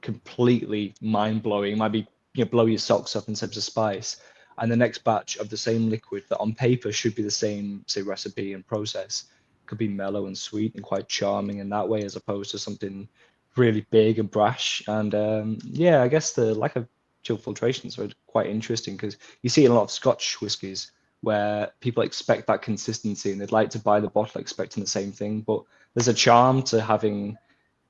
completely mind-blowing, might be blow your socks up in terms of spice, and the next batch of the same liquid that on paper should be the same, say, recipe and process, could be mellow and sweet and quite charming in that way, as opposed to something really big and brash. And I guess the lack of chill filtration is quite interesting, because you see in a lot of Scotch whiskies where people expect that consistency and they'd like to buy the bottle expecting the same thing, but there's a charm to having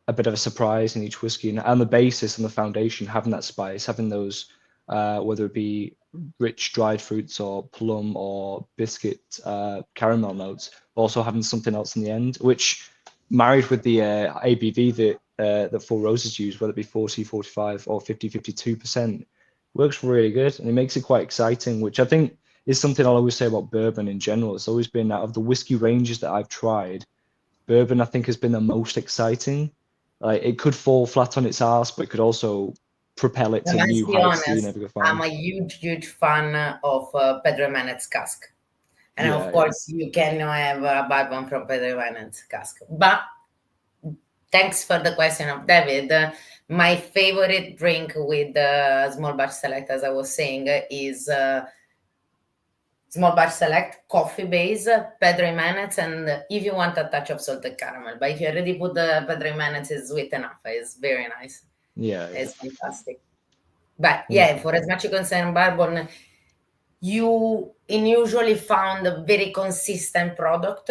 a bit of a surprise in each whiskey, and the basis and the foundation, having that spice, having those whether it be rich dried fruits or plum or biscuit caramel notes, also having something else in the end, which married with the ABV that Four Roses use, whether it be 40, 45 or 50, 52%, works really good, and it makes it quite exciting, which I think is something I'll always say about bourbon in general. It's always been, out of the whiskey ranges that I've tried, bourbon I think has been the most exciting. Like it could fall flat on its ass, but it could also propel it to new heights that you never could find. I'm a huge fan of Pedro Jimenez cask. And of course, you cannot have a bad one from Pedro Jimenez cask. But thanks for the question of David. My favorite drink with small batch select, as I was saying, is small batch select, coffee base, Pedro Jimenez, and if you want a touch of salted caramel. But if you already put the Pedro Jimenez, it's sweet enough. It's very nice. It's fantastic. But for as much as concern bourbon, you usually found a very consistent product,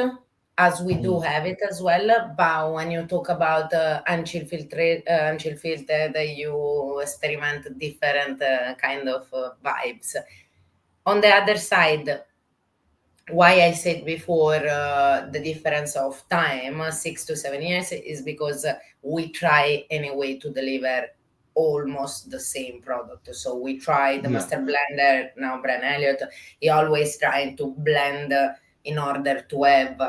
as we do have it as well. But when you talk about unchill filtered, you experiment different kind of vibes. On the other side, why I said before the difference of time, 6 to 7 years, is because we try anyway to deliver almost the same product. So we try the master blender, now Brian Elliott, he always trying to blend in order to have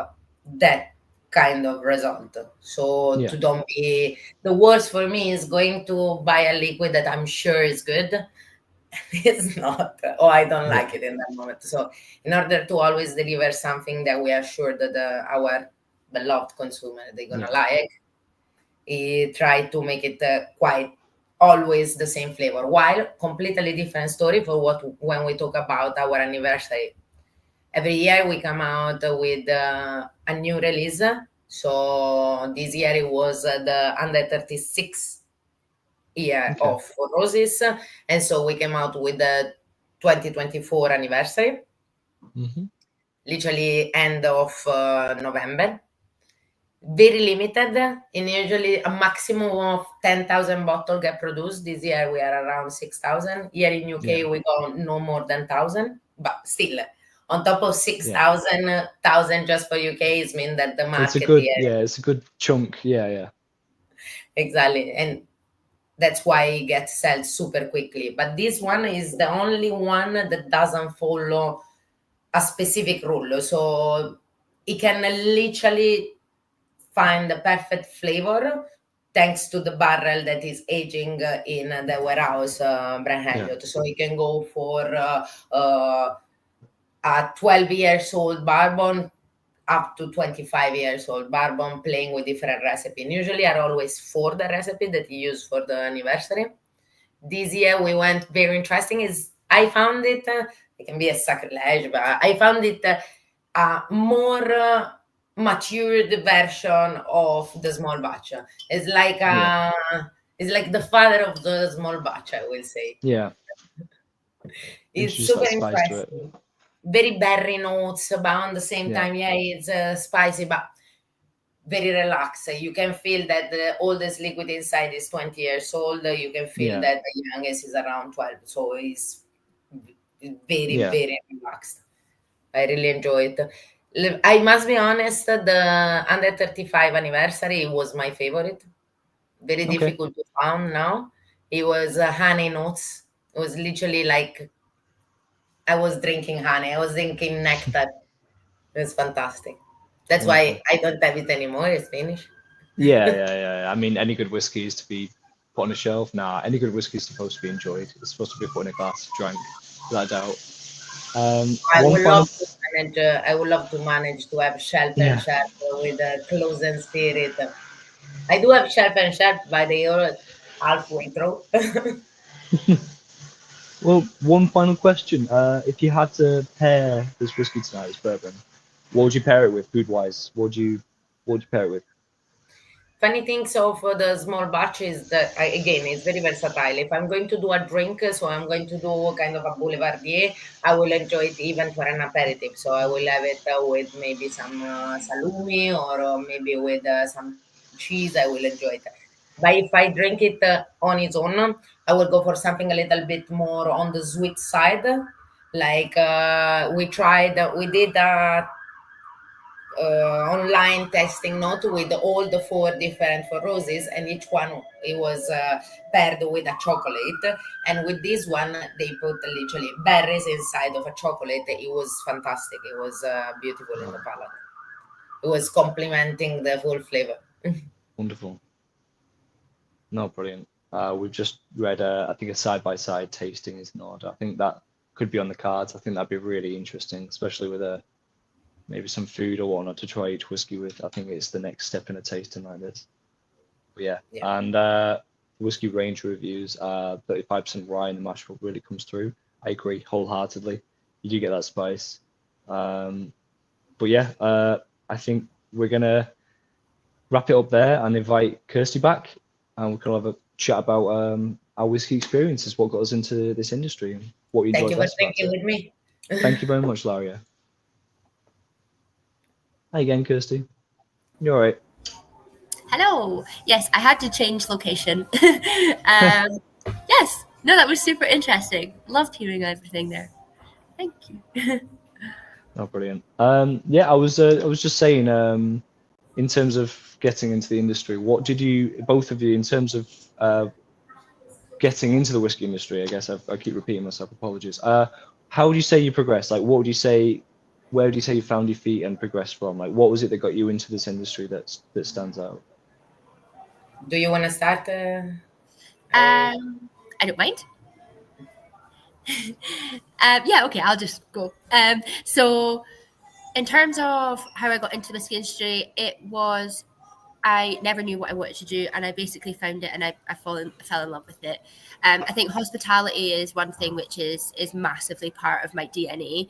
that kind of result. So to don't be, the worst for me is going to buy a liquid that I'm sure is good. It's not, or I don't like it in that moment. So in order to always deliver something that we are sure that our beloved consumer they're gonna like. He tried to make it quite always the same flavor, while completely different story for when we talk about our anniversary. Every year we come out with a new release. So this year it was the under 36 year of Four Roses, and so we came out with the 2024 anniversary, literally end of November. Very limited, and usually a maximum of 10,000 bottles get produced. This year we are around 6,000. Here in UK we got no more than 1,000, but still on top of 6,000, 1,000 just for UK is mean that the market it's a good chunk. Exactly, and that's why it gets sold super quickly. But this one is the only one that doesn't follow a specific rule, so it can literally find the perfect flavor thanks to the barrel that is aging in the warehouse, Brand Elliot. So you can go for a 12 years old bourbon up to 25 years old bourbon, playing with different recipes. Usually are always for the recipe that you use for the anniversary. This year we went very interesting. I found it can be a sacrilege, but I found it a more matured version of the small batch. It's like it's like the father of the small batch, I will say. It's super interesting. Very berry notes, but on the same time, it's spicy, but very relaxed. You can feel that the oldest liquid inside is 20 years old. You can feel that the youngest is around 12. So it's very, very relaxed. I really enjoy it. I must be honest, the under 35 anniversary was my favorite. Very difficult to find now. It was honey notes. It was literally like I was drinking honey. I was drinking nectar. It was fantastic. That's why I don't have it anymore. It's finished. I mean, any good whiskey is to be put on a shelf. Any good whiskey is supposed to be enjoyed. It's supposed to be put in a glass, drank, without doubt. I would love to manage to have shelf and shelf with a close and spirit. I do have shelf and shelf, but they are halfway through. Well, one final question. If you had to pair this whiskey tonight, this bourbon, what would you pair it with food-wise? What would you pair it with? Funny thing, so for the small batch is that, again, it's very versatile. If I'm going to do a drink, so I'm going to do kind of a boulevardier, I will enjoy it even for an aperitif. So I will have it with maybe some salumi or maybe with some cheese. I will enjoy it. But if I drink it on its own, I will go for something a little bit more on the sweet side. Like we did online testing note with all the 4 different Four Roses, and each one it was paired with a chocolate. And with this one, they put literally berries inside of a chocolate. It was fantastic. It was beautiful in the palate. It was complementing the full flavor. Wonderful. No, brilliant. We've just read, I think, a side-by-side tasting is in order. I think that could be on the cards. I think that'd be really interesting, especially with maybe some food or whatnot to try each whiskey with. I think it's the next step in a tasting like this. But and whiskey range reviews, 35% rye in the mash bill really comes through. I agree wholeheartedly. You do get that spice. But I think we're gonna wrap it up there and invite Kirsty back, and we can have a chat about our whiskey experiences, what got us into this industry, and what we enjoyed. Thank you for thinking with me. Thank you very much, Laria. Hi again, Kirsty. You all right? Hello. Yes, I had to change location. Yes. No, that was super interesting. Loved hearing everything there. Thank you. Oh, brilliant. I was just saying, in terms of getting into the industry, what did you, both of you, in terms of getting into the whiskey industry? I guess I keep repeating myself. Apologies. How would you say you progressed? Like, what would you say? Where do you say you found your feet and progressed from? Like, what was it that got you into this industry that stands out? Do you want to start? I don't mind. Okay, I'll just go. So In terms of how I got into the whiskey industry, I never knew what I wanted to do, and I basically found it, and I fell in love with it. I think hospitality is one thing which is massively part of my DNA.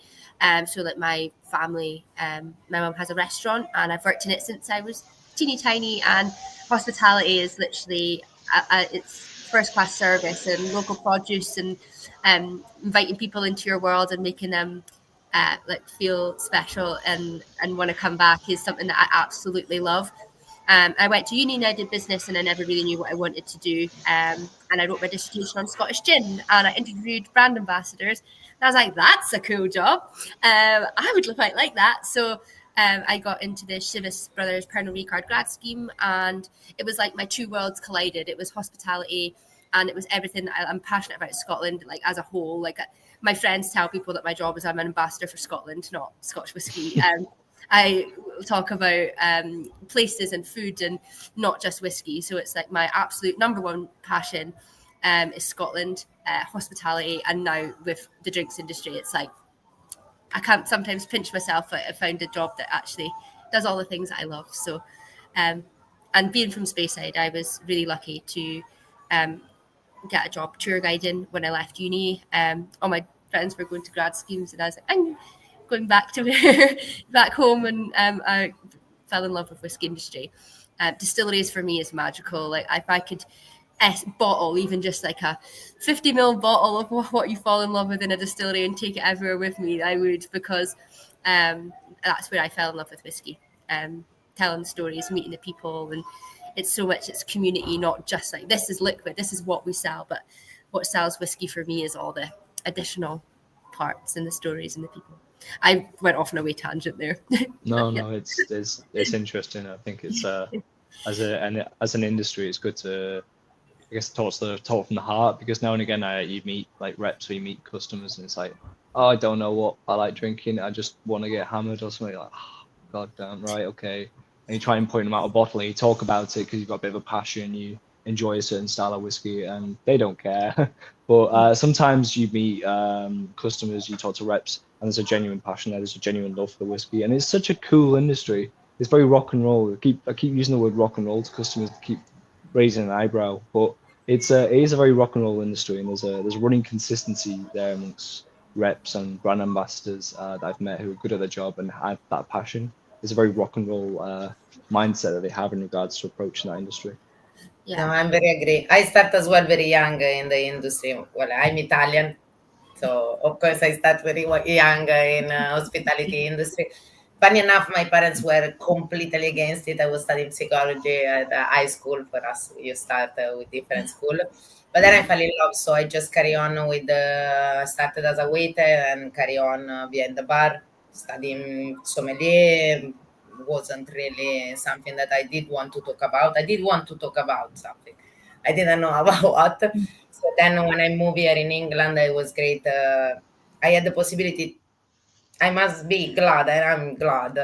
So like my family, my mum has a restaurant, and I've worked in it since I was teeny tiny, and hospitality is literally it's first class service and local produce and inviting people into your world and making them like feel special and want to come back is something that I absolutely love. I went to uni and I did business, and I never really knew what I wanted to do. And I wrote my dissertation on Scottish gin, and I interviewed brand ambassadors. And I was like, that's a cool job. I would quite like that. So I got into the Chivas Brothers Pernod Ricard grad scheme, and it was like my two worlds collided. It was hospitality, and it was everything that I'm passionate about Scotland, like as a whole. Like my friends tell people that my job is I'm an ambassador for Scotland, not Scotch whiskey. I talk about places and food and not just whiskey. So it's like my absolute number one passion is Scotland, hospitality, and now with the drinks industry, it's like I can't sometimes pinch myself that I found a job that actually does all the things that I love. So, and being from Speyside, I was really lucky to get a job tour guiding when I left uni. All my friends were going to grad schemes, and I was like, I'm going back to back home, and I fell in love with whiskey industry. Distilleries for me is magical. Like if I could bottle even just like a 50 ml bottle of what you fall in love with in a distillery and take it everywhere with me, I would, because that's where I fell in love with whiskey. Telling stories, meeting the people, and it's community, not just like this is liquid, this is what we sell, but what sells whiskey for me is all the additional parts and the stories and the people. I went off on a wee tangent there. No, it's interesting. I think it's as an industry, it's good to, I guess, talk from the heart, because now and again you meet like reps or you meet customers, and it's like, oh, I don't know what I like drinking, I just want to get hammered or something. Like, oh, god damn, right, okay. And you try and point them out a bottle, and you talk about it because you've got a bit of a passion, you enjoy a certain style of whiskey, and they don't care. But sometimes you meet customers, you talk to reps, and there's a genuine passion there, there's a genuine love for the whiskey, and it's such a cool industry. It's very rock and roll. I keep using the word rock and roll to customers to keep raising an eyebrow, but it is a very rock and roll industry, and there's a running consistency there amongst reps and brand ambassadors that I've met who are good at their job and have that passion. It's a very rock and roll mindset that they have in regards to approaching that industry. Yeah, no, I'm very agree. I start as well very young in the industry. Well, I'm Italian, so of course I start very young in hospitality industry. Funny enough, my parents were completely against it. I was studying psychology at high school. For us, you start with different school. But then I fell in love, so I just carry on with started as a waiter and carry on behind the bar, studying sommelier. Wasn't really something that I did want to talk about. I did want to talk about something. I didn't know about what. So then when I moved here in England, it was great. I had the possibility. I must be glad, and I'm glad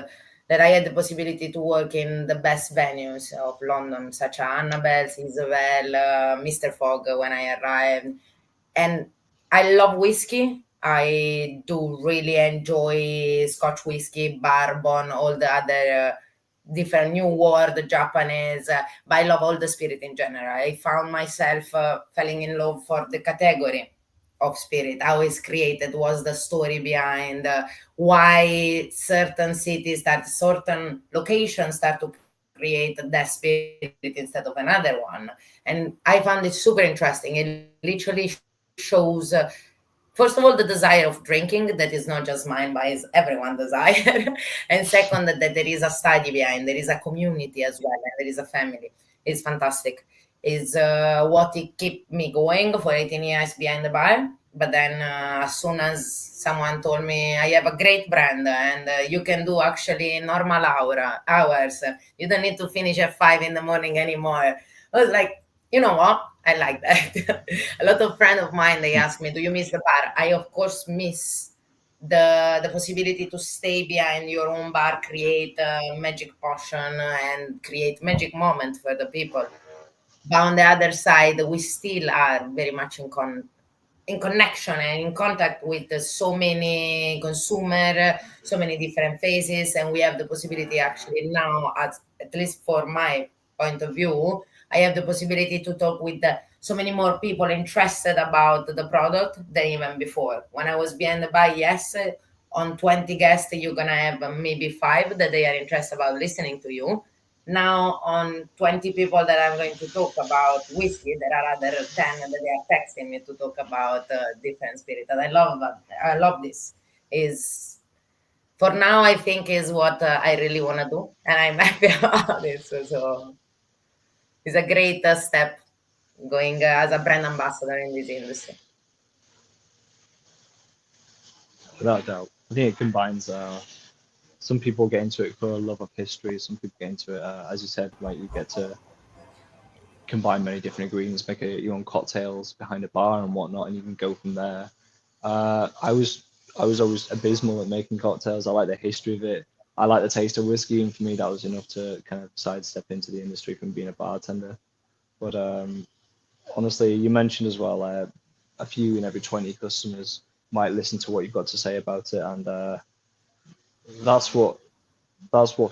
that I had the possibility to work in the best venues of London, such as Annabelle's, Isabel, Mr. Fogg when I arrived. And I love whiskey. I do really enjoy Scotch whiskey, bourbon, all the other different New World, Japanese, but I love all the spirit in general. I found myself falling in love for the category of spirit, how it's created, what's the story behind, why certain cities, that certain locations start to create that spirit instead of another one. And I found it super interesting. It literally shows first of all the desire of drinking, that is not just mine but is everyone's desire. And second, that there is a study behind, there is a community as well, and there is a family. It's fantastic. Is what it kept me going for 18 years behind the bar. But then as soon as someone told me I have a great brand and you can do actually normal hours, you don't need to finish at 5 in the morning anymore, I was like, you know what? I like that. A lot of friends of mine, they ask me, do you miss the bar? I, of course, miss the possibility to stay behind your own bar, create a magic potion and create magic moment for the people. But on the other side, we still are very much in connection and in contact with so many consumer, so many different faces, and we have the possibility actually now, at least for my point of view, I have the possibility to talk with so many more people interested about the product than even before. When I was behind the bar, yes, on 20 guests, you're gonna have maybe 5 that they are interested about listening to you. Now on 20 people that I'm going to talk about whiskey, there are other 10 that they are texting me to talk about different spirit. And I love this. Is for now, I think is what I really want to do, and I'm happy about it. So it's a great step going as a brand ambassador in this industry. Without a doubt, I think it combines. Some people get into it for a love of history. Some people get into it, as you said, like you get to combine many different ingredients, make your own cocktails behind a bar and whatnot, and you can go from there. I was always abysmal at making cocktails. I like the history of it. I like the taste of whiskey, and for me, that was enough to kind of sidestep into the industry from being a bartender. But honestly, you mentioned as well, a few in every 20 customers might listen to what you've got to say about it, and that's what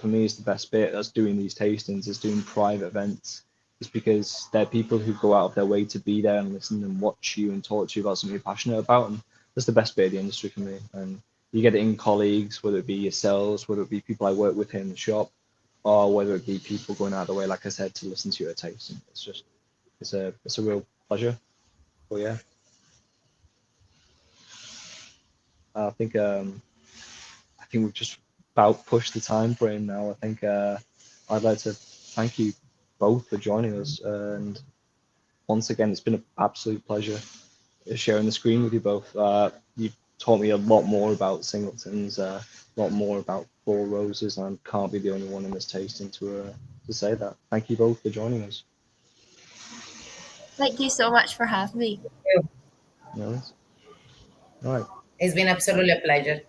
for me is the best bit. That's doing these tastings, is doing private events. It's because they're people who go out of their way to be there and listen and watch you and talk to you about something you're passionate about, and that's the best bit of the industry for me. And you get it in colleagues, whether it be yourselves, whether it be people I work with here in the shop, or whether it be people going out of the way, like I said, to listen to you at a tasting. It's a real pleasure. But yeah, I think we've just about pushed the time frame now. I think I'd like to thank you both for joining us, and once again, it's been an absolute pleasure sharing the screen with you both. You've taught me a lot more about Singletons, a lot more about Four Roses, and I can't be the only one in this tasting to say that. Thank you both for joining us. Thank you so much for having me. No worries. All right. It's been absolutely a pleasure.